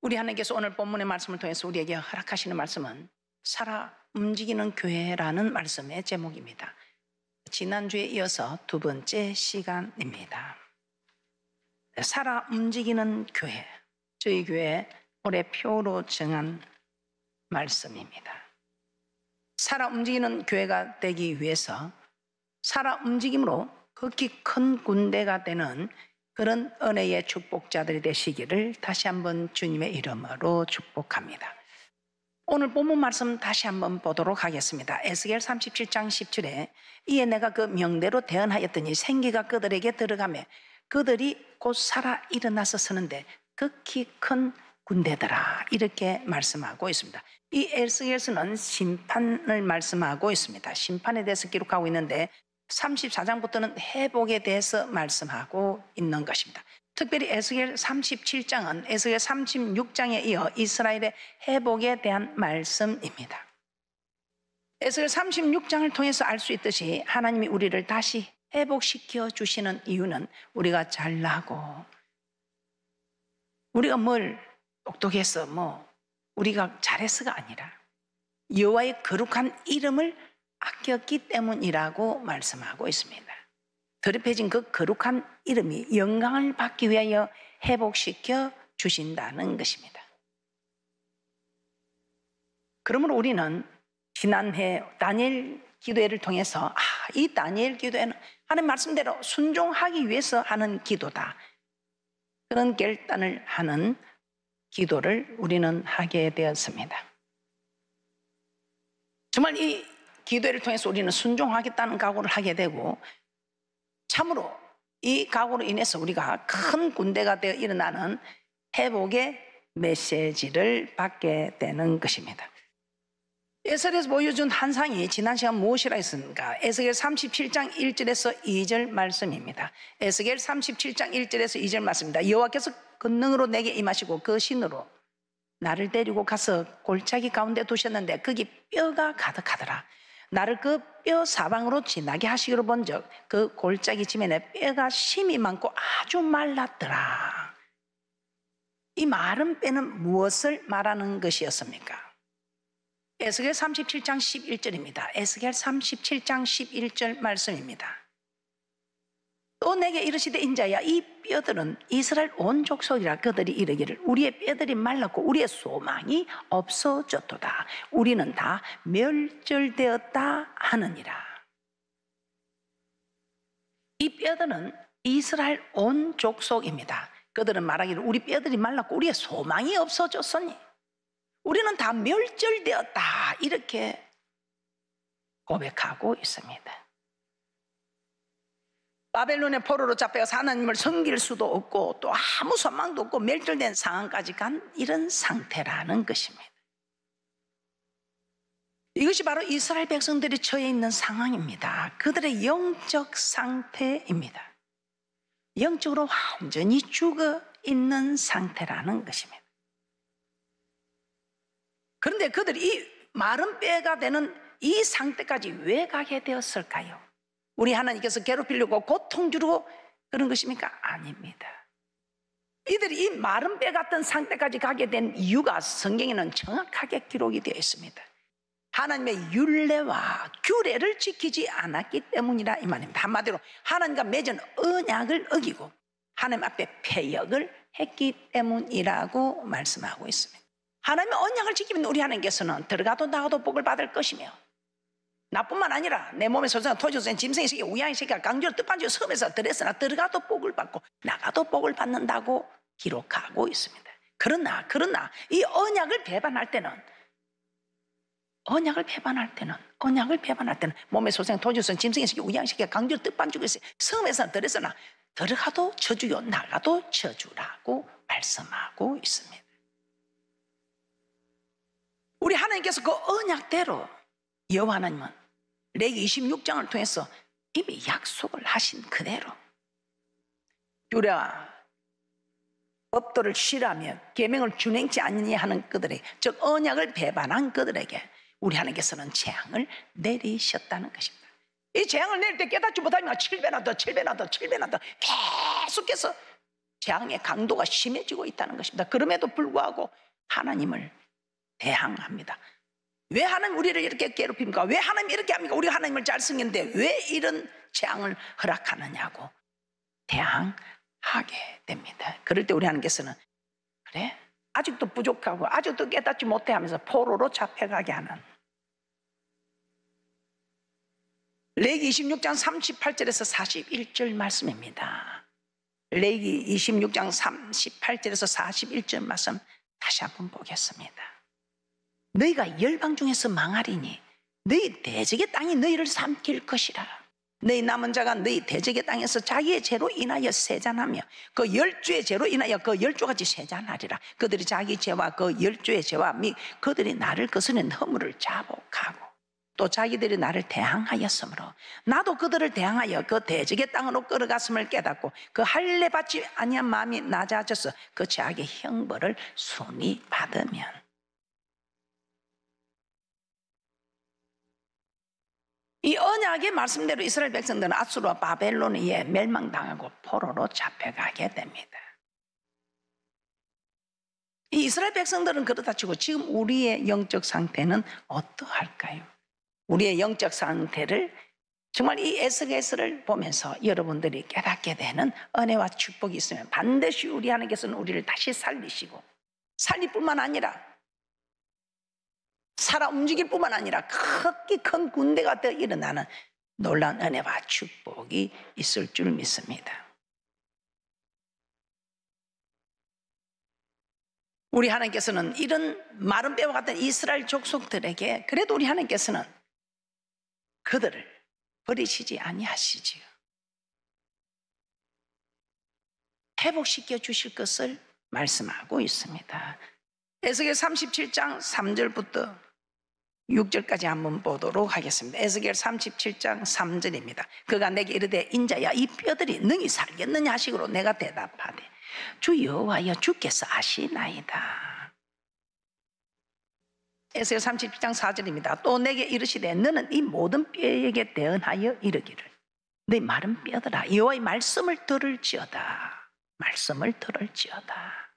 우리 하나님께서 오늘 본문의 말씀을 통해서 우리에게 허락하시는 말씀은 살아 움직이는 교회라는 말씀의 제목입니다. 지난주에 이어서 두 번째 시간입니다. 살아 움직이는 교회, 저희 교회 올해 표로 정한 말씀입니다. 살아 움직이는 교회가 되기 위해서 살아 움직임으로 극히 큰 군대가 되는 그런 은혜의 축복자들이 되시기를 다시 한번 주님의 이름으로 축복합니다. 오늘 본문 말씀 다시 한번 보도록 하겠습니다. 에스겔 37장 17에 이에 내가 그 명대로 대언하였더니 생기가 그들에게 들어가며 그들이 곧 살아 일어나서 서는데 극히 큰 군대더라, 이렇게 말씀하고 있습니다. 이 에스겔서는 심판을 말씀하고 있습니다. 심판에 대해서 기록하고 있는데 34장부터는 회복에 대해서 말씀하고 있는 것입니다. 특별히 에스겔 37장은 에스겔 36장에 이어 이스라엘의 회복에 대한 말씀입니다. 에스겔 36장을 통해서 알 수 있듯이 하나님이 우리를 다시 회복시켜 주시는 이유는 우리가 잘나고 우리가 뭘 똑똑해서 우리가 잘해서가 아니라 여호와의 거룩한 이름을 아꼈기 때문이라고 말씀하고 있습니다. 더럽혀진 그 거룩한 이름이 영광을 받기 위하여 회복시켜 주신다는 것입니다. 그러므로 우리는 지난해 다니엘 기도회를 통해서 이 다니엘 기도회는 하나님 말씀대로 순종하기 위해서 하는 기도다, 그런 결단을 하는 기도를 우리는 하게 되었습니다. 정말 이 기도회를 통해서 우리는 순종하겠다는 각오를 하게 되고 참으로 이 각오로 인해서 우리가 큰 군대가 되어 일어나는 회복의 메시지를 받게 되는 것입니다. 에스겔에서 보여준 환상이 지난 시간 무엇이라 했습니까? 에스겔 37장 1절에서 2절 말씀입니다. 에스겔 37장 1절에서 2절 말씀입니다. 여호와께서 권능으로 내게 임하시고 그 신으로 나를 데리고 가서 골짜기 가운데 두셨는데 거기 뼈가 가득하더라. 나를 그 뼈 사방으로 지나게 하시기로 본즉 그 골짜기 지면에 뼈가 심이 많고 아주 말랐더라. 이 마른 뼈는 무엇을 말하는 것이었습니까? 에스겔 37장 11절입니다. 에스겔 37장 11절 말씀입니다. 또 내게 이르시되 인자야, 이 뼈들은 이스라엘 온 족속이라. 그들이 이르기를 우리의 뼈들이 말랐고 우리의 소망이 없어졌도다. 우리는 다 멸절되었다 하느니라. 이 뼈들은 이스라엘 온 족속입니다. 그들은 말하기를 우리 뼈들이 말랐고 우리의 소망이 없어졌으니 우리는 다 멸절되었다, 이렇게 고백하고 있습니다. 바벨론의 포로로 잡혀서 하나님을 섬길 수도 없고 또 아무 소망도 없고 멸절된 상황까지 간 이런 상태라는 것입니다. 이것이 바로 이스라엘 백성들이 처해 있는 상황입니다. 그들의 영적 상태입니다. 영적으로 완전히 죽어 있는 상태라는 것입니다. 그런데 그들이 이 마른 뼈가 되는 이 상태까지 왜 가게 되었을까요? 우리 하나님께서 괴롭히려고 고통 주려고 그런 것입니까? 아닙니다. 이들이 이 마른 뼈 같은 상태까지 가게 된 이유가 성경에는 정확하게 기록이 되어 있습니다. 하나님의 율례와 규례를 지키지 않았기 때문이라 이 말입니다. 한마디로 하나님과 맺은 언약을 어기고 하나님 앞에 패역을 했기 때문이라고 말씀하고 있습니다. 하나님의 언약을 지키면 우리 하나님께서는 들어가도 나가도 복을 받을 것이며 나뿐만 아니라 내 몸에 소생한 토지소생 짐승의 새끼 우양의 새끼가 강제로 뜻반지로 섬에서 들었으나 들어가도 복을 받고 나가도 복을 받는다고 기록하고 있습니다. 그러나 이 언약을 배반할 때는 몸에 소생한 토지소생 짐승의 새끼 우양의 새끼가 강제로 뜻반지로 섬에서 들었으나 들어가도 저주요 나가도 저주라고 말씀하고 있습니다. 우리 하나님께서 그 언약대로 여호와 하나님은 레위기 26장을 통해서 이미 약속을 하신 그대로 규례와 법도를 싫어하며 계명을 준행치 않느니 하는 그들에게, 즉 언약을 배반한 그들에게 우리 하나님께서는 재앙을 내리셨다는 것입니다. 이 재앙을 내릴 때 깨닫지 못하면 7배나 더 계속해서 재앙의 강도가 심해지고 있다는 것입니다. 그럼에도 불구하고 하나님을 대항합니다. 왜 하나님 우리를 이렇게 괴롭힙니까? 왜 하나님 이렇게 합니까? 우리 하나님을 잘 섬기는데 왜 이런 재앙을 허락하느냐고 대항하게 됩니다. 그럴 때 우리 하나님께서는 그래? 아직도 부족하고 아직도 깨닫지 못해 하면서 포로로 잡혀가게 하는, 레위기 26장 38절에서 41절 말씀입니다. 레위기 26장 38절에서 41절 말씀 다시 한번 보겠습니다. 너희가 열방 중에서 망하리니 너희 대적의 땅이 너희를 삼킬 것이라. 너희 남은 자가 너희 대적의 땅에서 자기의 죄로 인하여 세잔하며 그 열주의 죄로 인하여 그 열주같이 세잔하리라. 그들이 자기 죄와 그 열주의 죄와 및 그들이 나를 거스른 허물을 자복하고 또 자기들이 나를 대항하였으므로 나도 그들을 대항하여 그 대적의 땅으로 끌어갔음을 깨닫고 그 할례 받지 아니한 마음이 낮아져서 그 죄악의 형벌을 순히 받으면, 이 언약의 말씀대로 이스라엘 백성들은 아수르와 바벨론에 의해 멸망당하고 포로로 잡혀가게 됩니다. 이 이스라엘 백성들은 그렇다 치고 지금 우리의 영적 상태는 어떠할까요? 우리의 영적 상태를 정말 이 에스겔서를 보면서 여러분들이 깨닫게 되는 은혜와 축복이 있으면 반드시 우리 하나님께서는 우리를 다시 살리시고, 살릴 뿐만 아니라 살아 움직일 뿐만 아니라 크게 큰 군대가 되어 일어나는 놀라운 은혜와 축복이 있을 줄 믿습니다. 우리 하나님께서는 이런 마른 뼈와 같은 이스라엘 족속들에게 그래도 우리 하나님께서는 그들을 버리시지 아니하시지요. 회복시켜 주실 것을 말씀하고 있습니다. 에스겔 37장 3절부터 6절까지 한번 보도록 하겠습니다. 에스겔 37장 3절입니다. 그가 내게 이르되 인자야 이 뼈들이 능히 살겠느냐 하시기로 내가 대답하되 주 여호와여 주께서 아시나이다. 에스겔 37장 4절입니다. 또 내게 이르시되 너는 이 모든 뼈에게 대언하여 이르기를 네 마른 뼈들아 여호와의 말씀을 들을지어다. 말씀을 들을지어다.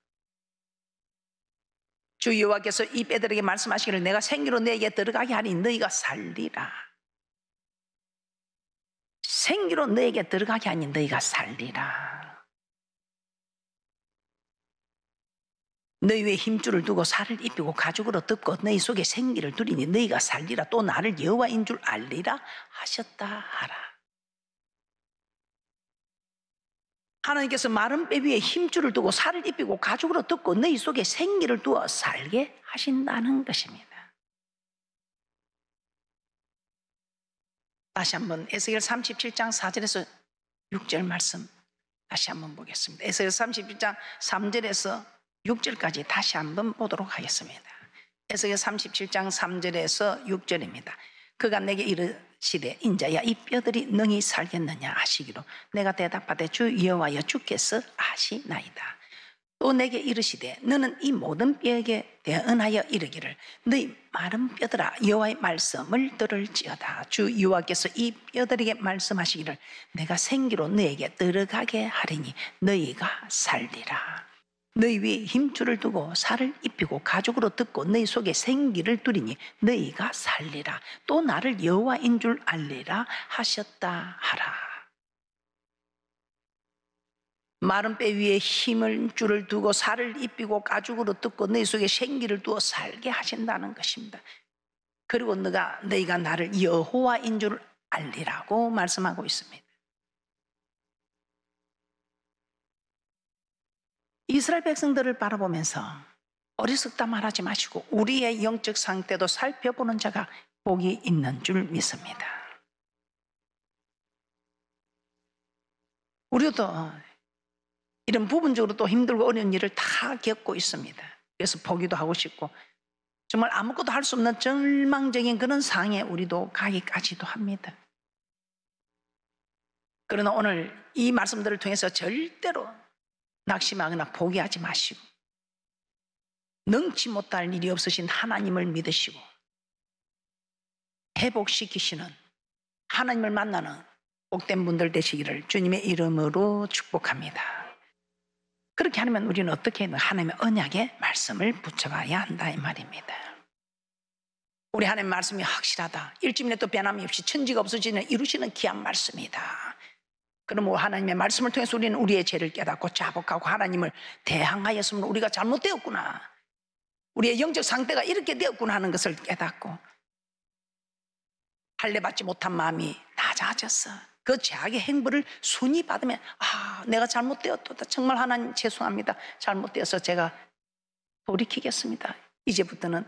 주 여호와께서 이 뼈들에게 말씀하시기를 내가 생기로 너에게 들어가게 하니 너희가 살리라. 생기로 너에게 들어가게 하니 너희가 살리라. 너희 위에 힘줄을 두고 살을 입히고 가죽으로 덮고 너희 속에 생기를 두리니 너희가 살리라. 또 나를 여호와인 줄 알리라 하셨다 하라. 하나님께서 마른 뼈 위에 힘줄을 두고 살을 입히고 가죽으로 덮고 너희 속에 생기를 두어 살게 하신다는 것입니다. 다시 한번 에스겔 37장 4절에서 6절 말씀 다시 한번 보겠습니다. 에스겔 37장 3절에서 6절까지 다시 한번 보도록 하겠습니다. 에스겔 37장 3절에서 6절입니다. 그가 내게 이르시되 인자야 이 뼈들이 능히 살겠느냐 하시기로 내가 대답하되 주 여호와여 주께서 아시나이다. 또 내게 이르시되 너는 이 모든 뼈에게 대언하여 이르기를 너희 마른 뼈들아 여호와의 말씀을 들을지어다. 주 여호와께서 이 뼈들에게 말씀하시기를 내가 생기로 너에게 들어가게 하리니 너희가 살리라. 너희 위에 힘줄을 두고 살을 입히고 가죽으로 덮고 너희 속에 생기를 두리니 너희가 살리라. 또 나를 여호와인 줄 알리라 하셨다 하라. 마른 뼈 위에 힘줄을 두고 살을 입히고 가죽으로 덮고 너희 속에 생기를 두어 살게 하신다는 것입니다. 그리고 너희가 나를 여호와인 줄 알리라고 말씀하고 있습니다. 이스라엘 백성들을 바라보면서 어리석다 말하지 마시고 우리의 영적 상태도 살펴보는 자가 복이 있는 줄 믿습니다. 우리도 이런 부분적으로 또 힘들고 어려운 일을 다 겪고 있습니다. 그래서 포기도 하고 싶고 정말 아무것도 할 수 없는 절망적인 그런 상황에 우리도 가기까지도 합니다. 그러나 오늘 이 말씀들을 통해서 절대로 낙심하거나 포기하지 마시고 능치 못할 일이 없으신 하나님을 믿으시고 회복시키시는 하나님을 만나는 복된 분들 되시기를 주님의 이름으로 축복합니다. 그렇게 하면 우리는 어떻게 해야 하나님의 언약의 말씀을 붙여봐야 한다 이 말입니다. 우리 하나님의 말씀이 확실하다. 일주일에 또 변함이 없이 천지가 없어지는 이루시는 귀한 말씀이다. 그러므로 하나님의 말씀을 통해서 우리는 우리의 죄를 깨닫고 자복하고 하나님을 대항하였으므로 우리가 잘못되었구나, 우리의 영적 상태가 이렇게 되었구나 하는 것을 깨닫고 할례받지 못한 마음이 낮아졌어. 그 죄악의 행보를 순위 받으면 내가 잘못되었다, 정말 하나님 죄송합니다, 잘못되어서 제가 돌이키겠습니다. 이제부터는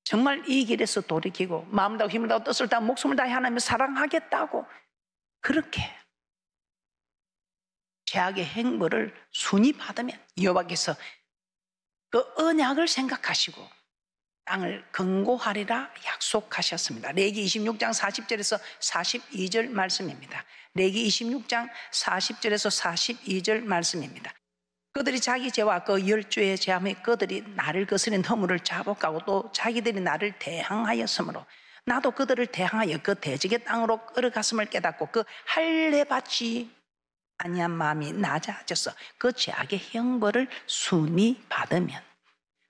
정말 이 길에서 돌이키고 마음을 다하고 힘을 다하고 뜻을 다하고 목숨을 다해 하나님을 사랑하겠다고 그렇게 죄악의 행보를 순위 받으면 여호와께서 그 언약을 생각하시고 땅을 견고하리라 약속하셨습니다. 레위기 26장 40절에서 42절 말씀입니다. 레위기 26장 40절에서 42절 말씀입니다. 그들이 자기 죄와 그 열조의 죄함에 그들이 나를 거스린 허물을 자복하고 또 자기들이 나를 대항하였으므로 나도 그들을 대항하여 그 대적의 땅으로 끌어갔음을 깨닫고 그 할례받지 아니한 마음이 낮아져서 그 죄악의 형벌을 순히 받으면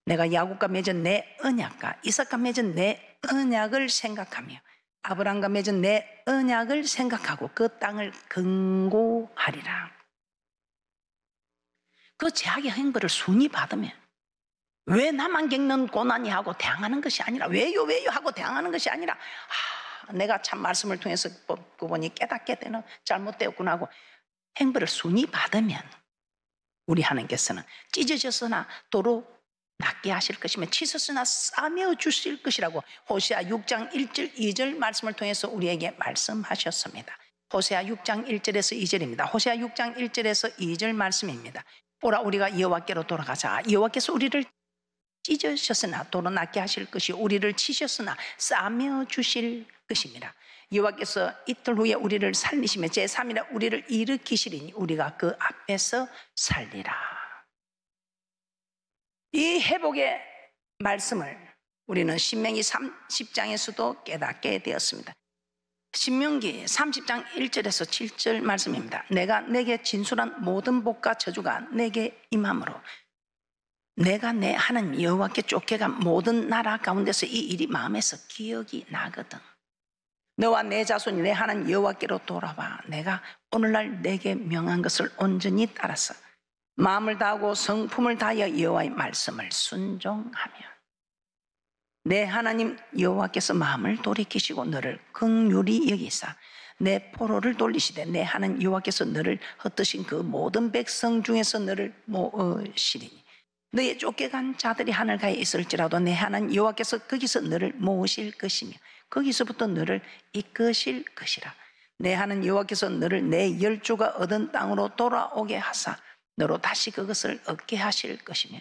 내가 야곱과 맺은 내 언약과 이삭과 맺은 내 언약을 생각하며 아브라함과 맺은 내 언약을 생각하고 그 땅을 견고하리라. 그 죄악의 행벌을 순히 받으면 왜 나만 겪는 고난이 하고 대항하는 것이 아니라 왜요 하고 대항하는 것이 아니라 내가 참 말씀을 통해서 보니 깨닫게 되는 잘못되었구나 하고 행벌을 순히 받으면 우리 하나님께서는 찢어졌으나 도로 낫게 하실 것이며 치솟으나 싸매어 주실 것이라고 호세아 6장 1절 2절 말씀을 통해서 우리에게 말씀하셨습니다. 호세아 6장 1절에서 2절입니다. 호세아 6장 1절에서 2절 말씀입니다. 오라 우리가 여호와께로 돌아가자. 여호와께서 우리를 찢으셨으나 도로 낫게 하실 것이 우리를 치셨으나 싸매어 주실 것입니다. 여호와께서 이틀 후에 우리를 살리시며 제3일에 우리를 일으키시리니 우리가 그 앞에서 살리라. 이 회복의 말씀을 우리는 신명기 30장에서도 깨닫게 되었습니다. 신명기 30장 1절에서 7절 말씀입니다. 내가 내게 진술한 모든 복과 저주가 내게 임함으로 내가 내 하나님 여호와께 쫓겨간 모든 나라 가운데서 이 일이 마음에서 기억이 나거든. 너와 내 자손이 내 하나님 여호와께로 돌아와 내가 오늘날 내게 명한 것을 온전히 따라서 마음을 다하고 성품을 다하여 여호와의 말씀을 순종하며 내 하나님 여호와께서 마음을 돌이키시고 너를 긍휼히 여기사 내 포로를 돌리시되 내 하나님 여호와께서 너를 흩으신 그 모든 백성 중에서 너를 모으시리니 너의 쫓겨간 자들이 하늘가에 있을지라도 내 하나님 여호와께서 거기서 너를 모으실 것이며 거기서부터 너를 이끄실 것이라. 내 하나님 여호와께서 너를 내 열조가 얻은 땅으로 돌아오게 하사 너로 다시 그것을 얻게 하실 것이며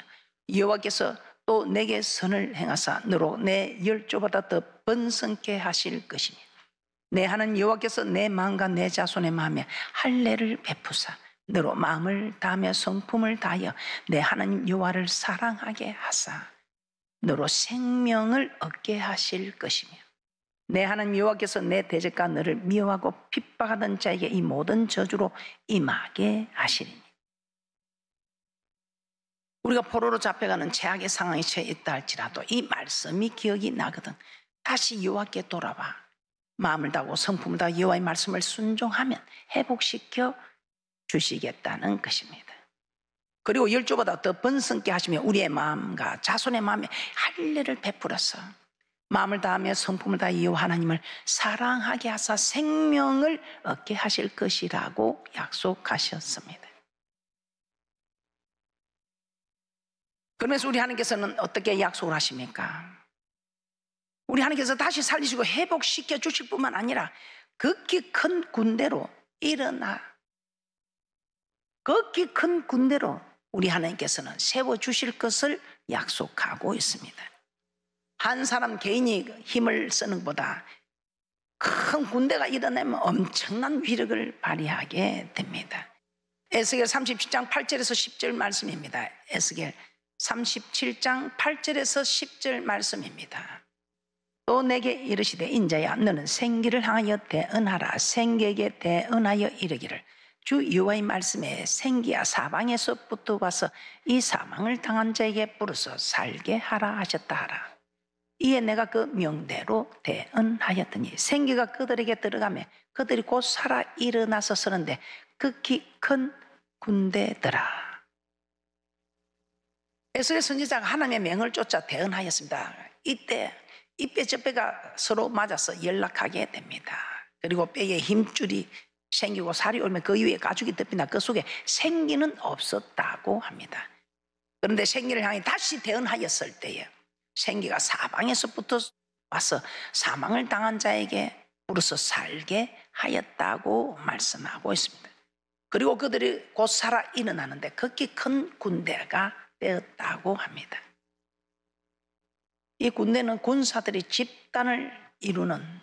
여호와께서 또 내게 선을 행하사 너로 내 열조보다 더 번성케 하실 것이며 내 하나님 여호와께서 내 마음과 내 자손의 마음에 할례를 베푸사 너로 마음을 다하며 성품을 다하여 내 하나님 여호와를 사랑하게 하사 너로 생명을 얻게 하실 것이며 내 하나님 여호와께서 내 대적과 너를 미워하고 핍박하던 자에게 이 모든 저주로 임하게 하시리니. 우리가 포로로 잡혀가는 최악의 상황에 처해 있다 할지라도 이 말씀이 기억이 나거든. 다시 여호와께 돌아와 마음을 다하고 성품을 다하고 여호와의 말씀을 순종하면 회복시켜 주시겠다는 것입니다. 그리고 열조보다 더 번성케 하시며 우리의 마음과 자손의 마음에 할례를 베풀어서 마음을 다하며 성품을 다하여 여호와 하나님을 사랑하게 하사 생명을 얻게 하실 것이라고 약속하셨습니다. 그러면서 우리 하나님께서는 어떻게 약속을 하십니까? 우리 하나님께서 다시 살리시고 회복시켜 주실 뿐만 아니라 극히 큰 군대로 일어나 극히 큰 군대로 우리 하나님께서는 세워주실 것을 약속하고 있습니다. 한 사람 개인이 힘을 쓰는 것보다 큰 군대가 일어나면 엄청난 위력을 발휘하게 됩니다. 에스겔 37장 8절에서 10절 말씀입니다. 에스겔 37장 8절에서 10절 말씀입니다. 또 내게 이르시되 인자야 너는 생기를 향하여 대언하라. 생기에게 대언하여 이르기를 주 여호와의 말씀에 생기야 사방에서부터 와서 이 사망을 당한 자에게 부르서 살게 하라 하셨다 하라. 이에 내가 그 명대로 대언하였더니 생기가 그들에게 들어가며 그들이 곧 살아 일어나서 서는데 극히 큰 군대더라. 에스겔 선지자가 하나님의 명을 쫓아 대언하였습니다. 이때 이 뼈 저 뼈가 서로 맞아서 연락하게 됩니다. 그리고 뼈에 힘줄이 생기고 살이 올면 그 위에 가죽이 덮이나 그 속에 생기는 없었다고 합니다. 그런데 생기를 향해 다시 대언하였을 때에 생기가 사방에서부터 와서 사망을 당한 자에게 부르서 살게 하였다고 말씀하고 있습니다. 그리고 그들이 곧 살아 일어나는데 극히 큰 군대가 되었다고 합니다. 이 군대는 군사들이 집단을 이루는,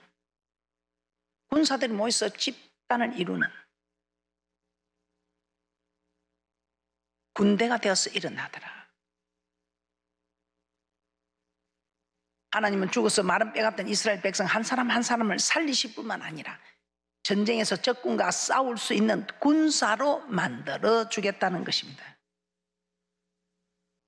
군사들이 모여서 집단을 이루는 군대가 되어서 일어나더라. 하나님은 죽어서 마른 뼈 같은 이스라엘 백성 한 사람 한 사람을 살리실 뿐만 아니라 전쟁에서 적군과 싸울 수 있는 군사로 만들어 주겠다는 것입니다.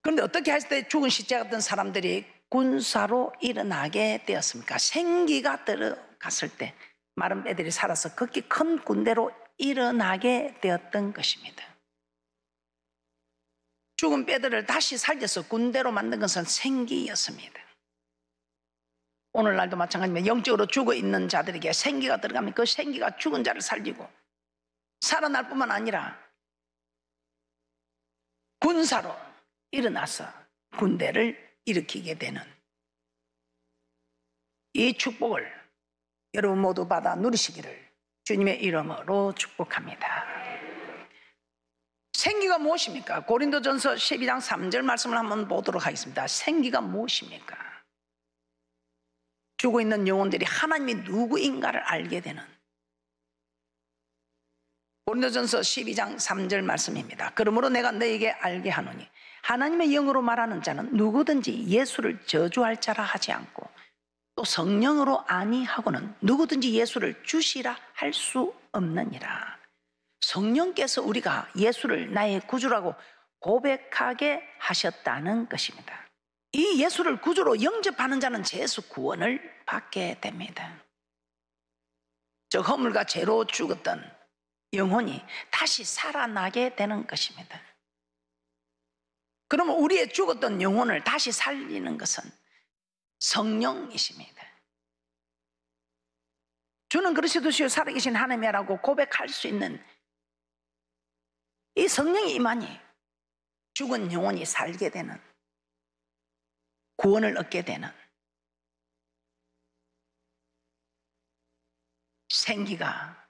그런데 어떻게 했을 때 죽은 시체 같은 사람들이 군사로 일어나게 되었습니까? 생기가 들어갔을 때 마른 뼈들이 살아서 극히 큰 군대로 일어나게 되었던 것입니다. 죽은 뼈들을 다시 살려서 군대로 만든 것은 생기였습니다. 오늘날도 마찬가지입니다. 영적으로 죽어있는 자들에게 생기가 들어가면 그 생기가 죽은 자를 살리고 살아날 뿐만 아니라 군사로 일어나서 군대를 일으키게 되는 이 축복을 여러분 모두 받아 누리시기를 주님의 이름으로 축복합니다. 생기가 무엇입니까? 고린도전서 12장 3절 말씀을 한번 보도록 하겠습니다. 생기가 무엇입니까? 죽어있는 영혼들이 하나님이 누구인가를 알게 되는 고린도전서 12장 3절 말씀입니다. 그러므로 내가 너에게 알게 하노니 하나님의 영으로 말하는 자는 누구든지 예수를 저주할 자라 하지 않고 또 성령으로 아니하고는 누구든지 예수를 주시라 할 수 없느니라. 성령께서 우리가 예수를 나의 구주라고 고백하게 하셨다는 것입니다. 이 예수를 구주로 영접하는 자는 죄에서 구원을 받게 됩니다. 저 허물과 죄로 죽었던 영혼이 다시 살아나게 되는 것입니다. 그러면 우리의 죽었던 영혼을 다시 살리는 것은 성령이십니다. 주는 그리스도시요 살아계신 하나님이라고 고백할 수 있는 이 성령이 임하니 죽은 영혼이 살게 되는, 구원을 얻게 되는, 생기가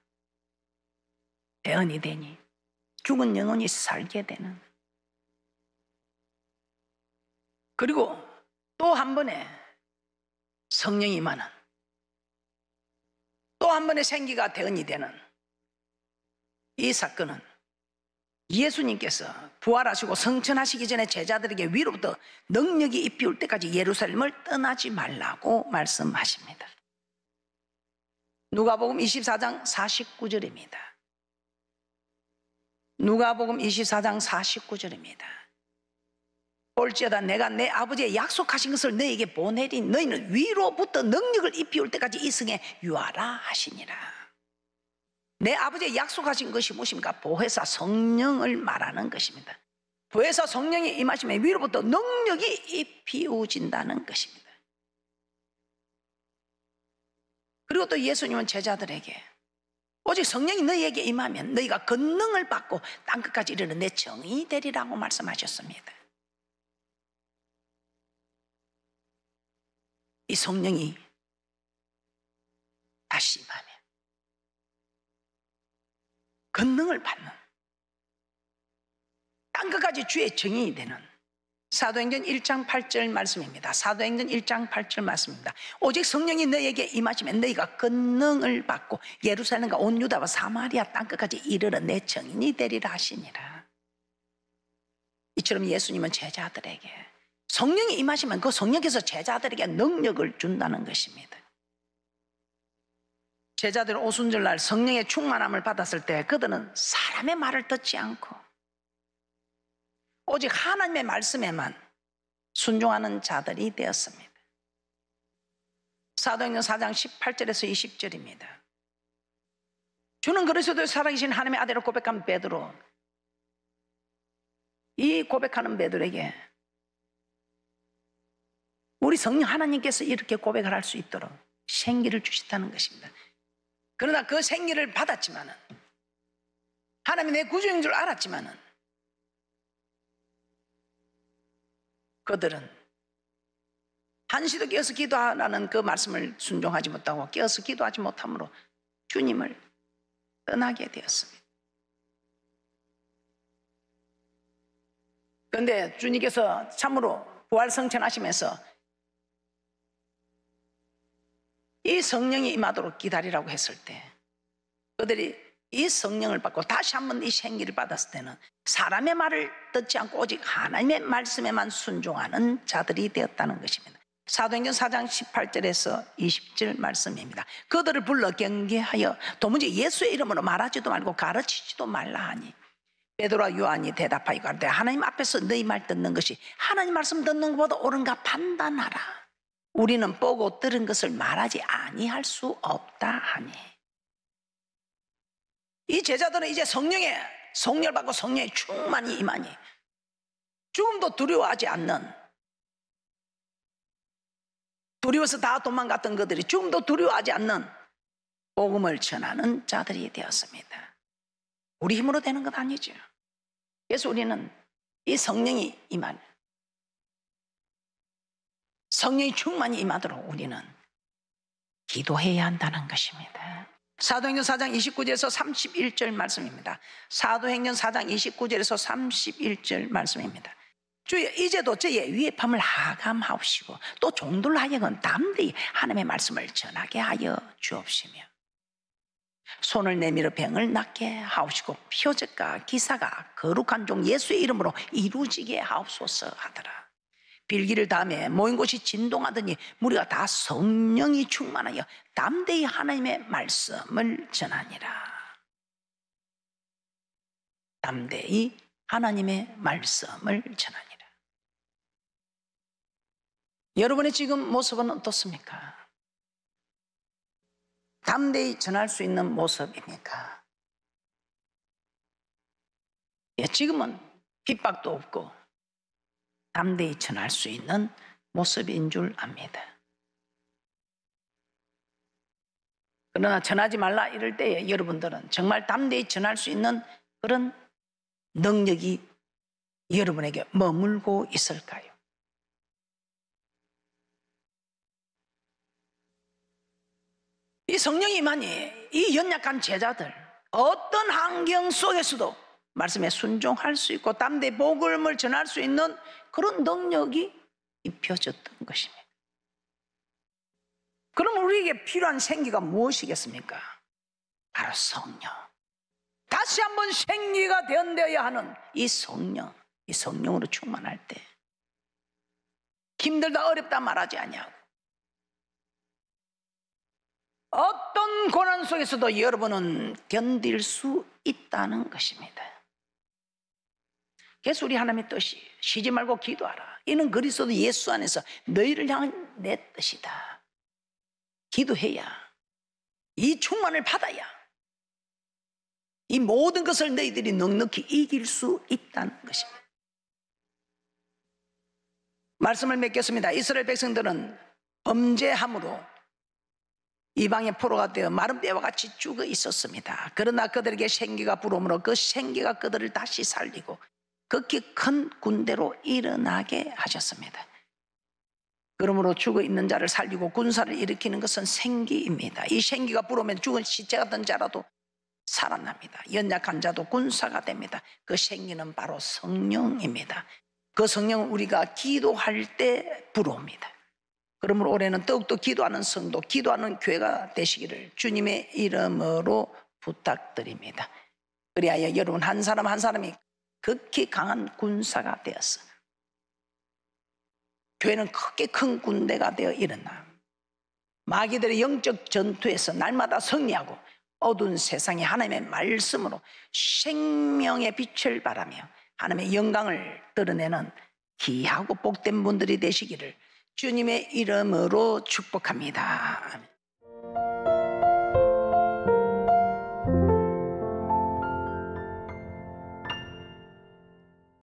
대언이 되니 죽은 영혼이 살게 되는, 그리고 또 한 번에 성령이 임하는, 또 한 번의 생기가 대언이 되는 이 사건은 예수님께서 부활하시고 성천하시기 전에 제자들에게 위로부터 능력이 입히올 때까지 예루살렘을 떠나지 말라고 말씀하십니다. 누가복음 24장 49절입니다. 누가복음 24장 49절입니다. 볼지어다 내가 내 아버지의 약속하신 것을 너에게 보내리 너희는 위로부터 능력을 입히올 때까지 이 성에 유하라 하시니라. 내 아버지의 약속하신 것이 무엇입니까? 보혜사 성령을 말하는 것입니다. 보혜사 성령이 임하시면 위로부터 능력이 입히어진다는 것입니다. 그리고 또 예수님은 제자들에게 오직 성령이 너희에게 임하면 너희가 권능을 받고 땅끝까지 이르는 내 정이 되리라고 말씀하셨습니다. 이 성령이 다시 임하면 권능을 받는, 땅끝까지 주의 증인이 되는 사도행전 1장 8절 말씀입니다. 사도행전 1장 8절 말씀입니다. 오직 성령이 너희에게 임하시면 너희가 권능을 받고 예루살렘과 온 유다와 사마리아 땅끝까지 이르러 내 증인이 되리라 하시니라. 이처럼 예수님은 제자들에게 성령이 임하시면 그 성령께서 제자들에게 능력을 준다는 것입니다. 제자들 오순절날 성령의 충만함을 받았을 때 그들은 사람의 말을 듣지 않고 오직 하나님의 말씀에만 순종하는 자들이 되었습니다. 사도행전 4장 18절에서 20절입니다. 주는 그리스도의 살아계신 하나님의 아들을 고백한 베드로, 이 고백하는 베드로에게 우리 성령 하나님께서 이렇게 고백을 할 수 있도록 생기를 주셨다는 것입니다. 그러나 그 생기를 받았지만은, 하나님이 내 구주인 줄 알았지만은, 그들은 한시도 깨어서 기도하라는 그 말씀을 순종하지 못하고 깨어서 기도하지 못함으로 주님을 떠나게 되었습니다. 그런데 주님께서 참으로 부활성천하시면서 이 성령이 임하도록 기다리라고 했을 때 그들이 이 성령을 받고 다시 한번 이 생기를 받았을 때는 사람의 말을 듣지 않고 오직 하나님의 말씀에만 순종하는 자들이 되었다는 것입니다. 사도행전 4장 18절에서 20절 말씀입니다. 그들을 불러 경계하여 도무지 예수의 이름으로 말하지도 말고 가르치지도 말라 하니 베드로와 요한이 대답하여 가로되 하나님 앞에서 너희 말 듣는 것이 하나님 말씀 듣는 것보다 옳은가 판단하라. 우리는 보고 들은 것을 말하지 아니할 수 없다 하니. 이 제자들은 이제 성령의 성령을 받고 성령의 충만이 임하니 죽음도 두려워하지 않는, 두려워서 다 도망갔던 그들이 죽음도 두려워하지 않는 복음을 전하는 자들이 되었습니다. 우리 힘으로 되는 것 아니죠. 그래서 우리는 이 성령이 임한, 성령이 충만히 임하도록 우리는 기도해야 한다는 것입니다. 사도행전 4장 29절에서 31절 말씀입니다. 사도행전 4장 29절에서 31절 말씀입니다. 주여 이제도 저의 위협함을 하감하옵시고 또 종들로 하여금 담대히 하나님의 말씀을 전하게 하여 주옵시며 손을 내밀어 병을 낫게 하옵시고 표적과 기사가 거룩한 종 예수의 이름으로 이루어지게 하옵소서 하더라. 빌기를 다음에 모인 곳이 진동하더니 무리가 다 성령이 충만하여 담대히 하나님의 말씀을 전하니라. 담대히 하나님의 말씀을 전하니라. 여러분의 지금 모습은 어떻습니까? 담대히 전할 수 있는 모습입니까? 지금은 핍박도 없고 담대히 전할 수 있는 모습인 줄 압니다. 그러나 전하지 말라 이럴 때에 여러분들은 정말 담대히 전할 수 있는 그런 능력이 여러분에게 머물고 있을까요? 이 성령이 임하니 이 연약한 제자들 어떤 환경 속에서도 말씀에 순종할 수 있고 담대히 복음을 전할 수 있는 그런 능력이 입혀졌던 것입니다. 그럼 우리에게 필요한 생기가 무엇이겠습니까? 바로 성령. 다시 한번 생기가 되어야 하는 이 성령, 이 성령으로 충만할 때 힘들다 어렵다 말하지 아니하고 어떤 고난 속에서도 여러분은 견딜 수 있다는 것입니다. 그래서 우리 하나님의 뜻이 쉬지 말고 기도하라. 이는 그리스도 예수 안에서 너희를 향한 내 뜻이다. 기도해야, 이 충만을 받아야 이 모든 것을 너희들이 넉넉히 이길 수 있다는 것입니다. 말씀을 맺겠습니다. 이스라엘 백성들은 범죄함으로 이방의 포로가 되어 마른 뼈와 같이 죽어 있었습니다. 그러나 그들에게 생기가 불어오므로 그 생기가 그들을 다시 살리고 극히 큰 군대로 일어나게 하셨습니다. 그러므로 죽어 있는 자를 살리고 군사를 일으키는 것은 생기입니다. 이 생기가 불어오면 죽은 시체 같은 자라도 살아납니다. 연약한 자도 군사가 됩니다. 그 생기는 바로 성령입니다. 그 성령은 우리가 기도할 때 불어옵니다. 그러므로 올해는 더욱더 기도하는 성도, 기도하는 교회가 되시기를 주님의 이름으로 부탁드립니다. 그리하여 여러분 한 사람 한 사람이 극히 강한 군사가 되었어. 교회는 크게 큰 군대가 되어 일어나 마귀들의 영적 전투에서 날마다 승리하고 어두운 세상에 하나님의 말씀으로 생명의 빛을 발하며 하나님의 영광을 드러내는 귀하고 복된 분들이 되시기를 주님의 이름으로 축복합니다.